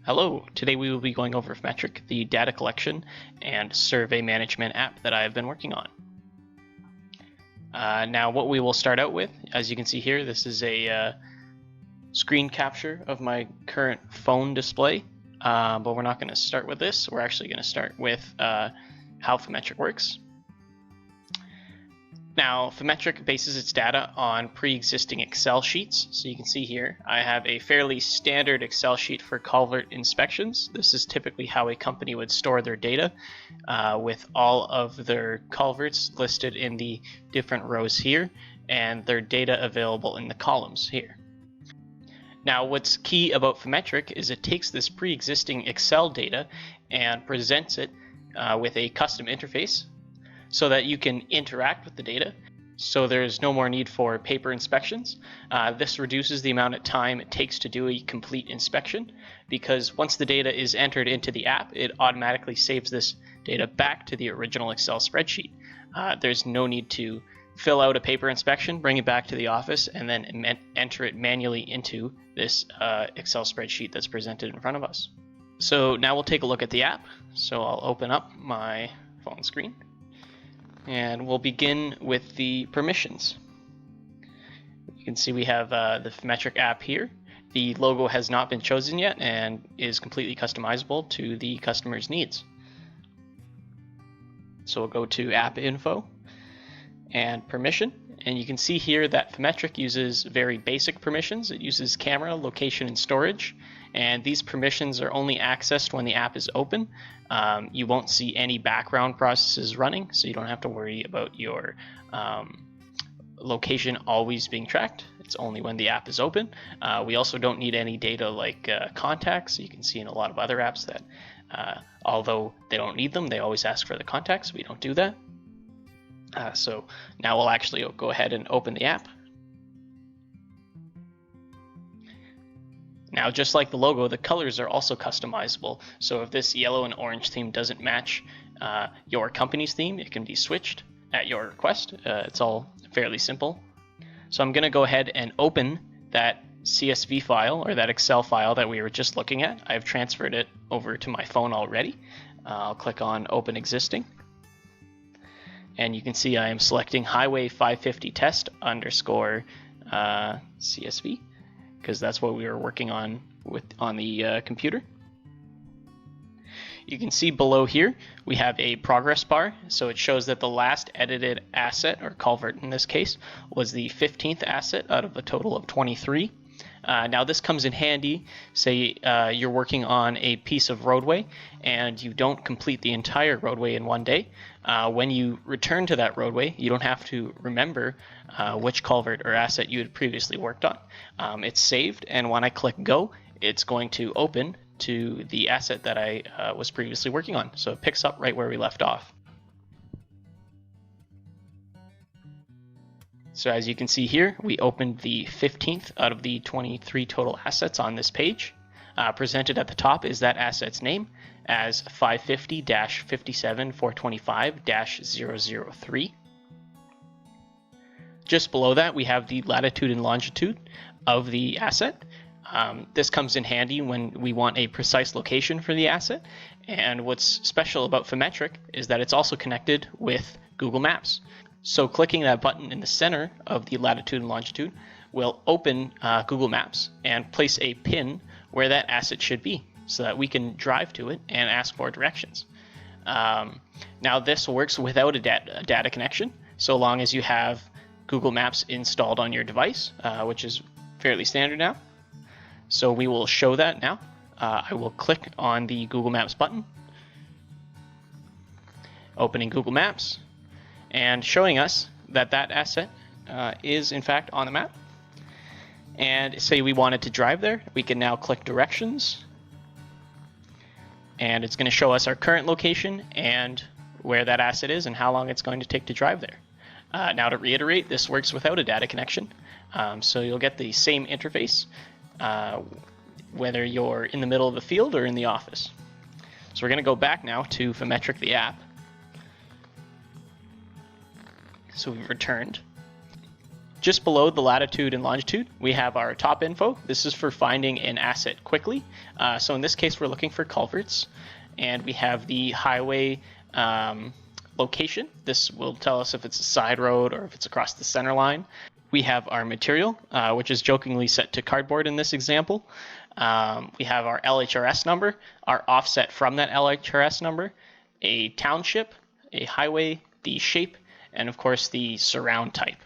Hello, today we will be going over Fametric, the data collection and survey management app that I have been working on. Now what we will start out with, as you can see here, this is a screen capture of my current phone display, but we're not going to start with this. We're actually going to start with how Fametric works. Now, Fametric bases its data on pre-existing Excel sheets. So you can see here, I have a fairly standard Excel sheet for culvert inspections. This is typically how a company would store their data, with all of their culverts listed in the different rows here, and their data available in the columns here. Now, what's key about Fametric is it takes this pre-existing Excel data and presents it with a custom interface, so that you can interact with the data, so there's no more need for paper inspections. This reduces the amount of time it takes to do a complete inspection, because once the data is entered into the app, it automatically saves this data back to the original Excel spreadsheet. There's no need to fill out a paper inspection, bring it back to the office, and then enter it manually into this Excel spreadsheet that's presented in front of us. So now we'll take a look at the app. So I'll open up my phone screen, and we'll begin with the permissions. You can see we have the Fametric app here. The logo has not been chosen yet and is completely customizable to the customer's needs. So we'll go to App Info and Permission, and you can see here that Fametric uses very basic permissions. It uses camera, location, and storage, and these permissions are only accessed when the app is open. You won't see any background processes running, so you don't have to worry about your location always being tracked. It's only when the app is open. We also don't need any data like contacts. You can see in a lot of other apps that although they don't need them, they always ask for the contacts. We don't do that. So now we'll actually go ahead and open the app. Now, just like the logo, the colors are also customizable. So if this yellow and orange theme doesn't match your company's theme, it can be switched at your request. It's all fairly simple. So I'm going to go ahead and open that CSV file, or that Excel file that we were just looking at. I've transferred it over to my phone already. I'll click on Open Existing. And you can see I am selecting Highway 550 test underscore CSV, because that's what we were working on on the computer. You can see below here we have a progress bar, so it shows that the last edited asset, or culvert in this case, was the 15th asset out of a total of 23. Now this comes in handy, say you're working on a piece of roadway and you don't complete the entire roadway in one day. When you return to that roadway, you don't have to remember which culvert or asset you had previously worked on. It's saved, and when I click go, it's going to open to the asset that I was previously working on. So it picks up right where we left off. So as you can see here, we opened the 15th out of the 23 total assets on this page. Presented at the top is that asset's name as 550-57425-003. Just below that, we have the latitude and longitude of the asset. This comes in handy when we want a precise location for the asset. And what's special about Fametric is that it's also connected with Google Maps. So clicking that button in the center of the latitude and longitude will open Google Maps and place a pin where that asset should be, so that we can drive to it and ask for directions. Now this works without a data connection, so long as you have Google Maps installed on your device, which is fairly standard now. So we will show that now. I will click on the Google Maps button, opening Google Maps, and showing us that that asset is in fact on the map. And say we wanted to drive there, we can now click directions, and it's going to show us our current location and where that asset is and how long it's going to take to drive there. Now to reiterate, this works without a data connection, so you'll get the same interface whether you're in the middle of the field or in the office. So we're going to go back now to Fametric the app. So we've returned. Just below the latitude and longitude, we have our top info. This is for finding an asset quickly. So in this case, we're looking for culverts, and we have the highway location. This will tell us if it's a side road or if it's across the center line. We have our material, which is jokingly set to cardboard in this example. We have our LHRS number, our offset from that LHRS number, a township, a highway, the shape, and of course the surround type.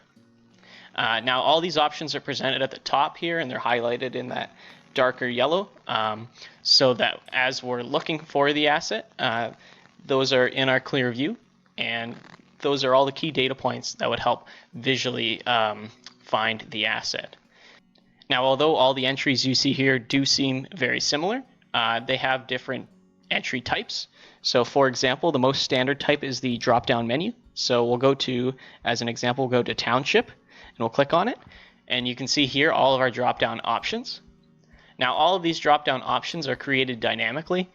Now all these options are presented at the top here, and they're highlighted in that darker yellow, so that as we're looking for the asset, those are in our clear view, and those are all the key data points that would help visually find the asset. Now, although all the entries you see here do seem very similar, they have different entry types. So for example, the most standard type is the drop-down menu. So we'll go to, as an example, we'll go to Township, and we'll click on it. And you can see here all of our drop-down options. Now, all of these drop-down options are created dynamically.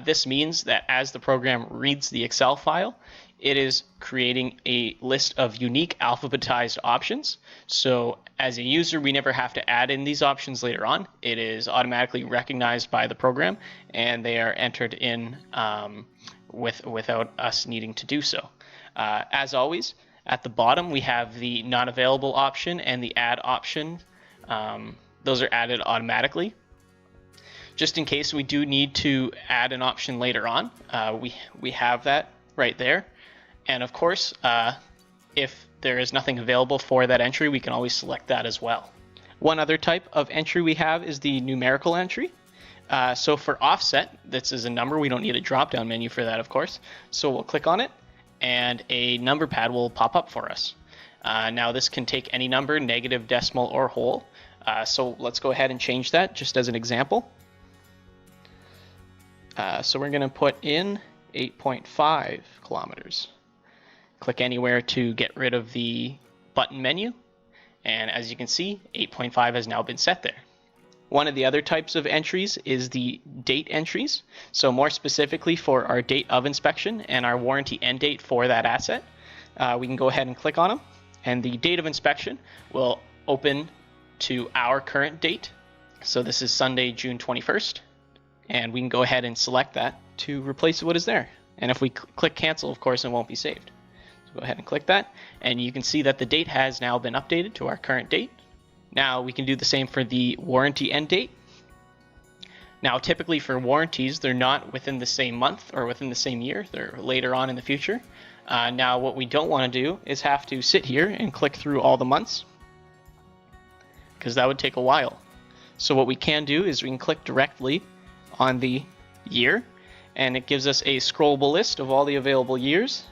This means that as the program reads the Excel file, it is creating a list of unique alphabetized options. So as a user, we never have to add in these options later on. It is automatically recognized by the program, and they are entered in without us needing to do so. As always, at the bottom, we have the not available option and the add option. Those are added automatically. Just in case we do need to add an option later on, we have that right there. And of course, if there is nothing available for that entry, we can always select that as well. One other type of entry we have is the numerical entry. So for offset, this is a number. We don't need a drop-down menu for that, of course. So we'll click on it, and a number pad will pop up for us. Now this can take any number, negative, decimal, or whole. So let's go ahead and change that just as an example. So we're going to put in 8.5 kilometers. Click anywhere to get rid of the button menu. And as you can see, 8.5 has now been set there. One of the other types of entries is the date entries. So more specifically for our date of inspection and our warranty end date for that asset, we can go ahead and click on them. And the date of inspection will open to our current date. So this is Sunday, June 21st. And we can go ahead and select that to replace what is there. And if we click cancel, of course, it won't be saved. So go ahead and click that, and you can see that the date has now been updated to our current date. Now we can do the same for the warranty end date. Now typically for warranties, they're not within the same month or within the same year, they're later on in the future. Now what we don't want to do is have to sit here and click through all the months, because that would take a while. So what we can do is we can click directly on the year, and it gives us a scrollable list of all the available years.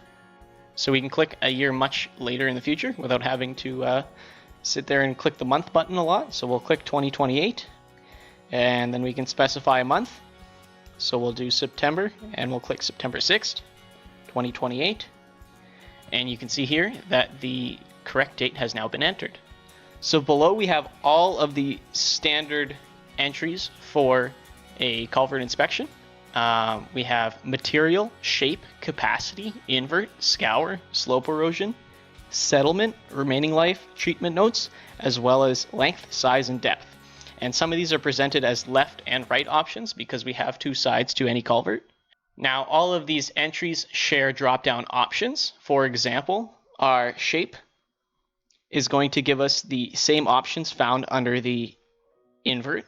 So we can click a year much later in the future without having to sit there and click the month button a lot. So we'll click 2028, and then we can specify a month. So we'll do September, and we'll click September 6th, 2028. And you can see here that the correct date has now been entered. So below we have all of the standard entries for a culvert inspection. We have material, shape, capacity, invert, scour, slope erosion, settlement, remaining life, treatment notes, as well as length, size, and depth. And some of these are presented as left and right options because we have two sides to any culvert. Now all of these entries share drop-down options. For example, our shape is going to give us the same options found under the invert.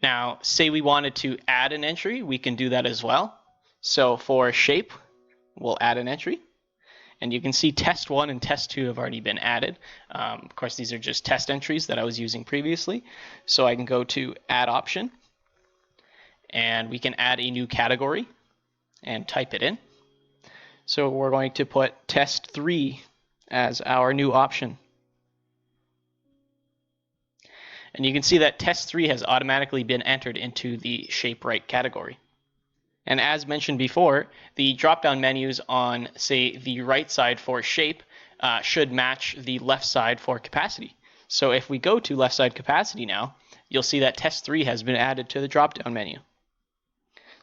Now, say we wanted to add an entry, we can do that as well. So for shape, we'll add an entry. And you can see test 1 and test 2 have already been added. Of course, these are just test entries that I was using previously. So I can go to add option, and we can add a new category and type it in. So we're going to put test 3 as our new option. And you can see that test 3 has automatically been entered into the shape right category. And as mentioned before, the drop-down menus on, say, the right side for shape should match the left side for capacity. So if we go to left side capacity now, you'll see that test 3 has been added to the drop-down menu.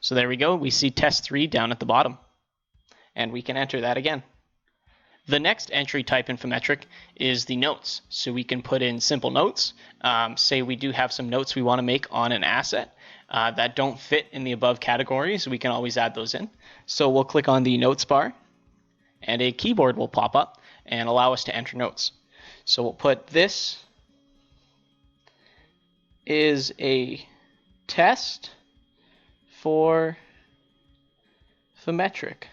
So there we go. We see test 3 down at the bottom. And we can enter that again. The next entry type in Fametric is the notes. So we can put in simple notes. Say we do have some notes we want to make on an asset that don't fit in the above categories. We can always add those in. So we'll click on the notes bar and a keyboard will pop up and allow us to enter notes. So we'll put this is a test for Fametric.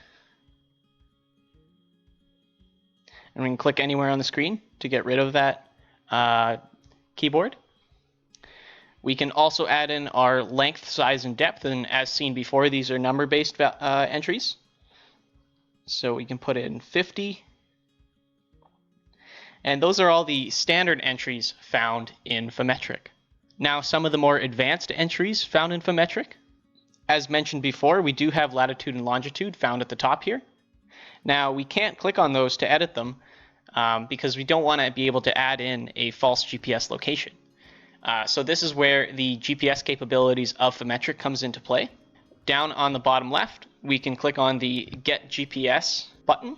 And we can click anywhere on the screen to get rid of that keyboard. We can also add in our length, size, and depth, and as seen before, these are number-based entries. So we can put in 50. And those are all the standard entries found in Fametric. Now, some of the more advanced entries found in Fametric. As mentioned before, we do have latitude and longitude found at the top here. Now, we can't click on those to edit them because we don't want to be able to add in a false GPS location. So this is where the GPS capabilities of Fametric comes into play. Down on the bottom left, we can click on the Get GPS button,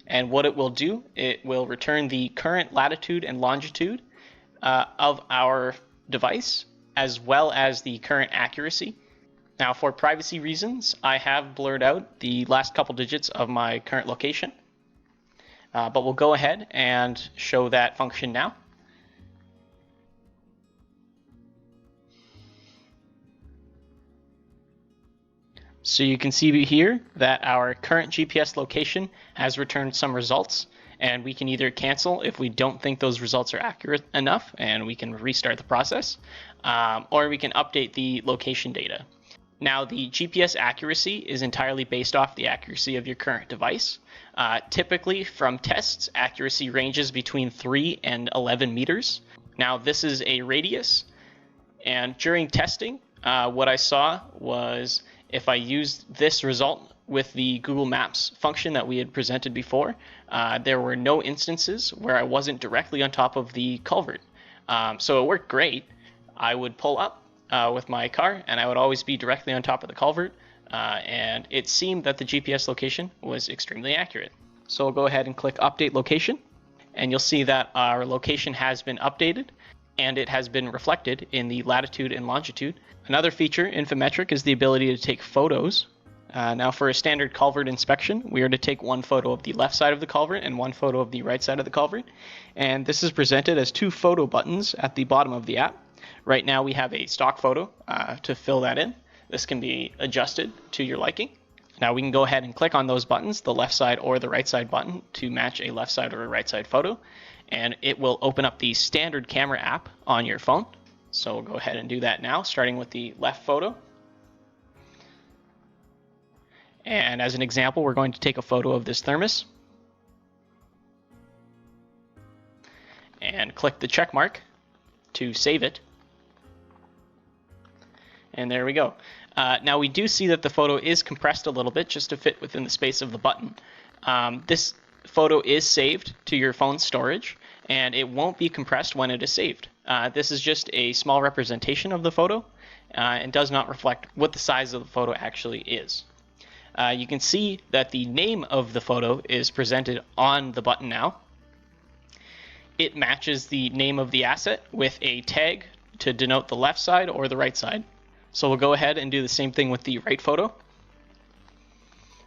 and what it will do, it will return the current latitude and longitude of our device, as well as the current accuracy. Now, for privacy reasons, I have blurred out the last couple digits of my current location, but we'll go ahead and show that function now. So you can see here that our current GPS location has returned some results, and we can either cancel if we don't think those results are accurate enough, and we can restart the process, or we can update the location data. Now, the GPS accuracy is entirely based off the accuracy of your current device. Typically, from tests, accuracy ranges between 3 and 11 meters. Now, this is a radius, and during testing, what I saw was if I used this result with the Google Maps function that we had presented before, there were no instances where I wasn't directly on top of the culvert. So it worked great. I would pull up with my car and I would always be directly on top of the culvert, and it seemed that the GPS location was extremely accurate. So we'll go ahead and click Update Location, and you'll see that our location has been updated and it has been reflected in the latitude and longitude. Another feature in Fametric is the ability to take photos. Now, for a standard culvert inspection, we are to take one photo of the left side of the culvert and one photo of the right side of the culvert. And this is presented as two photo buttons at the bottom of the app. Right now we have a stock photo to fill that in. This can be adjusted to your liking. Now we can go ahead and click on those buttons, the left side or the right side button, to match a left side or a right side photo. And it will open up the standard camera app on your phone. So we'll go ahead and do that now, starting with the left photo. And as an example, we're going to take a photo of this thermos and click the check mark to save it. And there we go. Now we do see that the photo is compressed a little bit just to fit within the space of the button. This photo is saved to your phone's storage, and it won't be compressed when it is saved. This is just a small representation of the photo and does not reflect what the size of the photo actually is. You can see that the name of the photo is presented on the button now. It matches the name of the asset with a tag to denote the left side or the right side. So we'll go ahead and do the same thing with the right photo.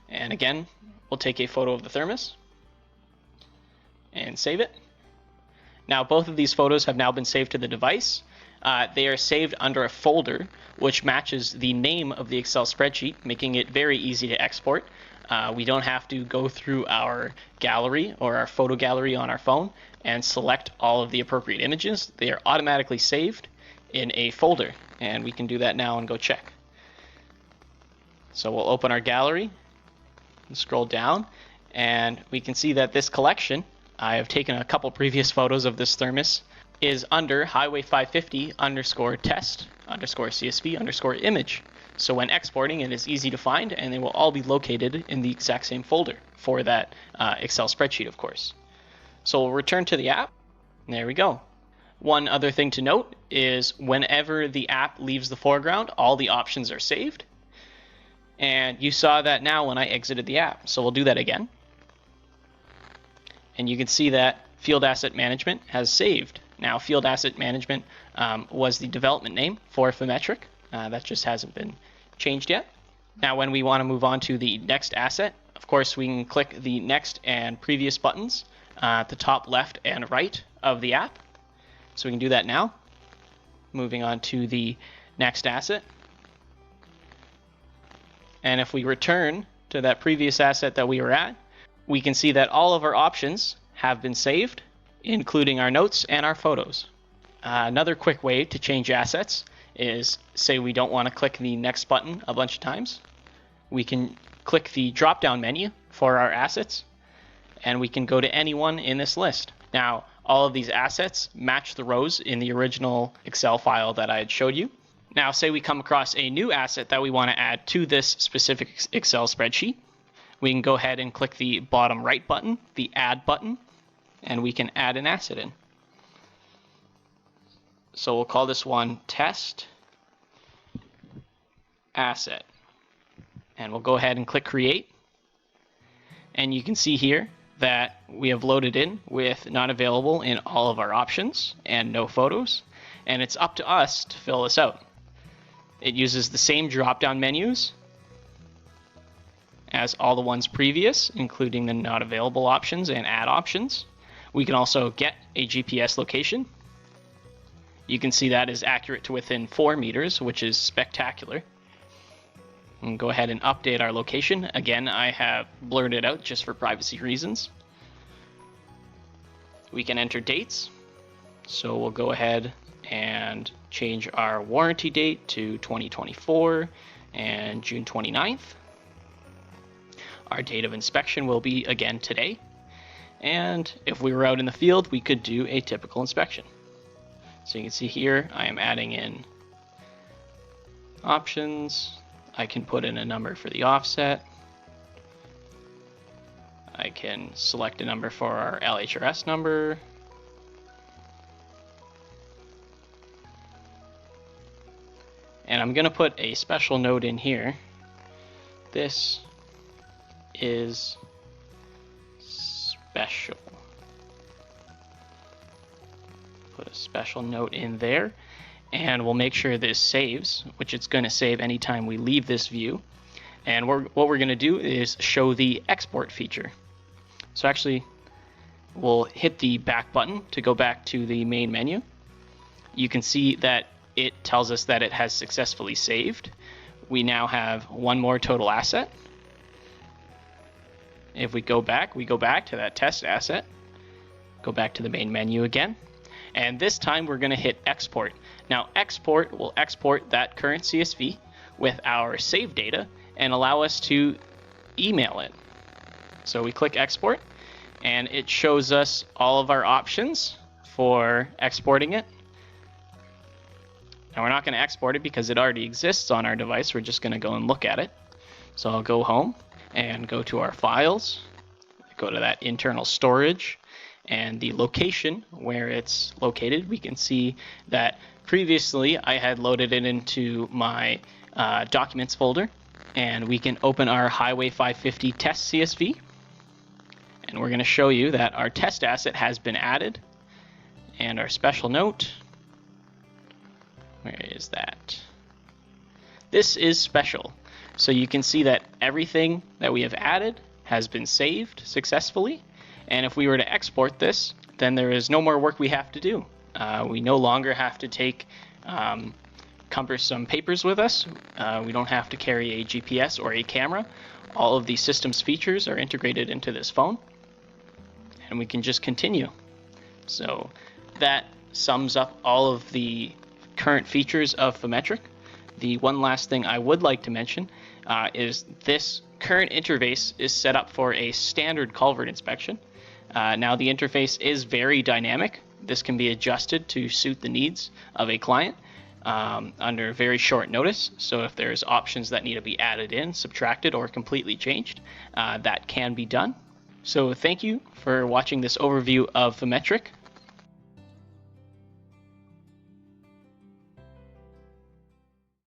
And again, we'll take a photo of the thermos and save it. Now, both of these photos have now been saved to the device. They are saved under a folder which matches the name of the Excel spreadsheet, making it very easy to export. We don't have to go through our gallery or our photo gallery on our phone and select all of the appropriate images. They are automatically saved in a folder, and we can do that now and go check. So we'll open our gallery and scroll down, and we can see that this collection, I have taken a couple previous photos of this thermos, is under highway 550 underscore test underscore CSV underscore image. So when exporting, it is easy to find, and they will all be located in the exact same folder for that Excel spreadsheet, of course. So we'll return to the app. There we go. One other thing to note is whenever the app leaves the foreground, all the options are saved. And you saw that now when I exited the app. So we'll do that again. and you can see that Field Asset Management has saved. Now, Field Asset Management was the development name for Fametric. That just hasn't been changed yet. Now, when we want to move on to the next asset, of course, we can click the next and previous buttons at the top left and right of the app. So we can do that now. Moving on to the next asset. And if we return to that previous asset that we were at, we can see that all of our options have been saved, including our notes and our photos. Another quick way to change assets is, say we don't want to click the next button a bunch of times. We can click the drop-down menu for our assets, and we can go to any one in this list. Now, all of these assets match the rows in the original Excel file that I had showed you. Now, say we come across a new asset that we want to add to this specific Excel spreadsheet. We can go ahead and click the bottom right button, the Add button, and we can add an asset in. So we'll call this one Test Asset. And we'll go ahead and click Create. And you can see here that we have loaded in with not available in all of our options and no photos. And it's up to us to fill this out. It uses the same drop-down menus as all the ones previous, including the not available options and add options. We can also get a GPS location. You can see that is accurate to within 4 meters, which is spectacular. And go ahead and update our location. Again, I have blurred it out just for privacy reasons. We can enter dates. So we'll go ahead and change our warranty date to 2024 and June 29th. Our date of inspection will be again today. And if we were out in the field, we could do a typical inspection. So you can see here, I am adding in options. I can put in a number for the offset. I can select a number for our LHRS number. And I'm going to put a special note in here. This is special. Put a special note in there, and we'll make sure this saves, which it's going to save anytime we leave this view. And what we're going to do is show the export feature. So actually, we'll hit the back button to go back to the main menu. You can see that it tells us that it has successfully saved. We now have one more total asset. If we go back to that test asset, go back to the main menu again, and this time we're going to hit export. Now export will export that current CSV with our save data and allow us to email it. So we click export, and it shows us all of our options for exporting it. Now we're not going to export it because it already exists on our device. We're just going to go and look at it. So I'll go home and go to our files, go to that internal storage, and the location where it's located. We can see that previously I had loaded it into my documents folder, and we can open our Highway 550 test CSV, and we're going to show you that our test asset has been added, and our special note, where is that? This is special. So you can see that everything that we have added has been saved successfully. And if we were to export this, then there is no more work we have to do. We no longer have to take cumbersome papers with us. We don't have to carry a GPS or a camera. All of the system's features are integrated into this phone. And we can just continue. So that sums up all of the current features of Fametric. The one last thing I would like to mention is this current interface is set up for a standard culvert inspection. Now the interface is very dynamic. This can be adjusted to suit the needs of a client under very short notice. So if there's options that need to be added in, subtracted, or completely changed, that can be done. So thank you for watching this overview of Fametric.